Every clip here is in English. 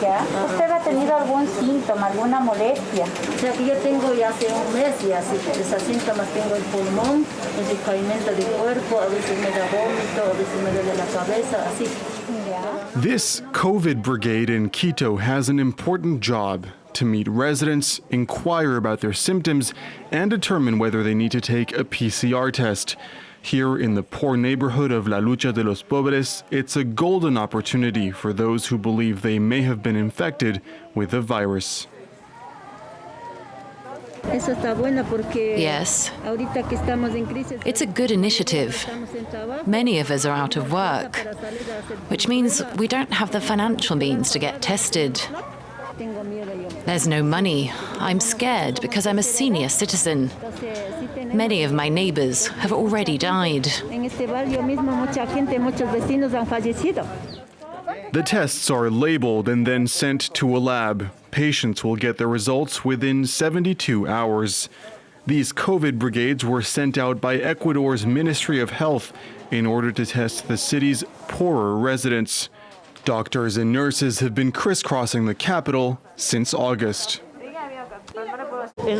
¿Ya? ¿Usted ha tenido algún síntoma, alguna molestia? O sea que yo tengo ya hace un mes ya esos síntomas, tengo el pulmón, el decaimiento del cuerpo, a veces me da vómito, a veces me duele la cabeza, así. This COVID brigade in Quito has an important job: to meet residents, inquire about their symptoms, and determine whether they need to take a PCR test. Here in the poor neighborhood of La Lucha de los Pobres, it's a golden opportunity for those who believe they may have been infected with the virus. Yes, it's a good initiative. Many of us are out of work, which means we don't have the financial means to get tested. There's no money. I'm scared because I'm a senior citizen. Many of my neighbors have already died. The tests are labeled and then sent to a lab. Patients will get the results within 72 hours. These COVID brigades were sent out by Ecuador's Ministry of Health in order to test the city's poorer residents. Doctors and nurses have been crisscrossing the capital since August. Here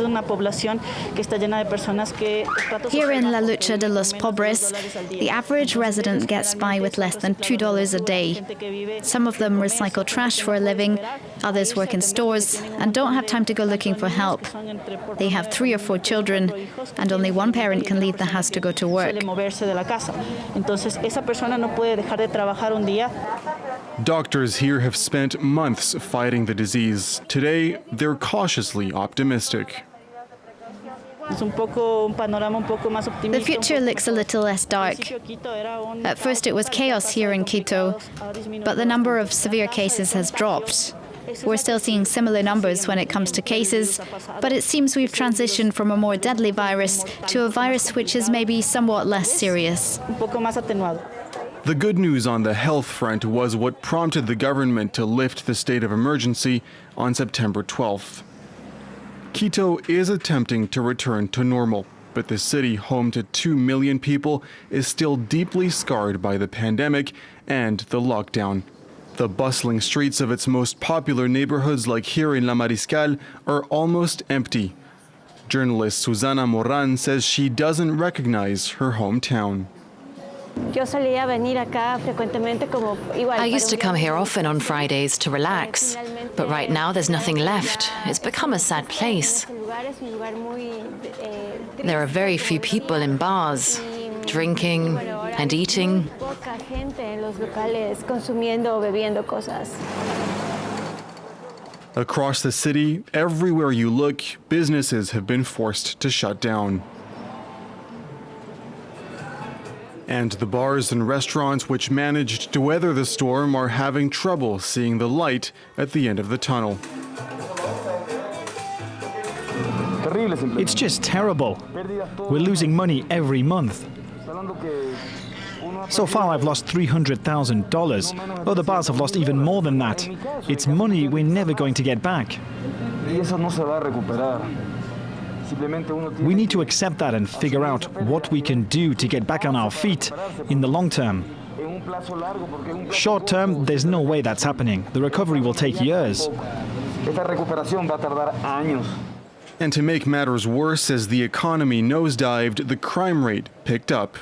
in La Lucha de los Pobres, the average resident gets by with less than $2 a day. Some of them recycle trash for a living, others work in stores and don't have time to go looking for help. They have 3 or 4 children, and only one parent can leave the house to go to work. Doctors here have spent months fighting the disease. Today, they're cautiously optimistic. The future looks a little less dark. At first it was chaos here in Quito, but the number of severe cases has dropped. We're still seeing similar numbers when it comes to cases, but it seems we've transitioned from a more deadly virus to a virus which is maybe somewhat less serious. The good news on the health front was what prompted the government to lift the state of emergency on September 12th. Quito is attempting to return to normal, but the city, home to 2 million people, is still deeply scarred by the pandemic and the lockdown. The bustling streets of its most popular neighborhoods, like here in La Mariscal, are almost empty. Journalist Susana Moran says she doesn't recognize her hometown. I used to come here often on Fridays to relax, but right now there's nothing left. It's become a sad place. There are very few people in bars, drinking and eating. Across the city, everywhere you look, businesses have been forced to shut down. And the bars and restaurants which managed to weather the storm are having trouble seeing the light at the end of the tunnel. It's just terrible. We're losing money every month. So far I've lost $300,000. Other bars have lost even more than that. It's money we're never going to get back. We need to accept that and figure out what we can do to get back on our feet in the long term. Short term, there's no way that's happening. The recovery will take years. And to make matters worse, as the economy nosedived, the crime rate picked up.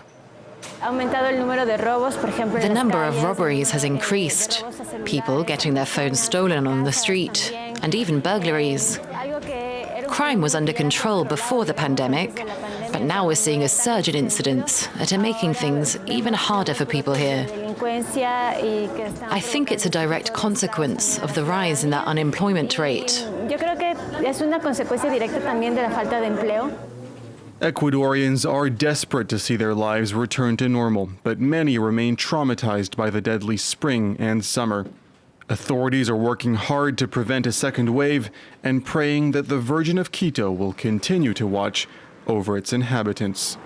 The number of robberies has increased. People getting their phones stolen on the street, and even burglaries. Crime was under control before the pandemic, but now we're seeing a surge in incidents that are making things even harder for people here. I think it's a direct consequence of the rise in that unemployment rate. Ecuadorians are desperate to see their lives return to normal, but many remain traumatized by the deadly spring and summer. Authorities are working hard to prevent a second wave and praying that the Virgin of Quito will continue to watch over its inhabitants.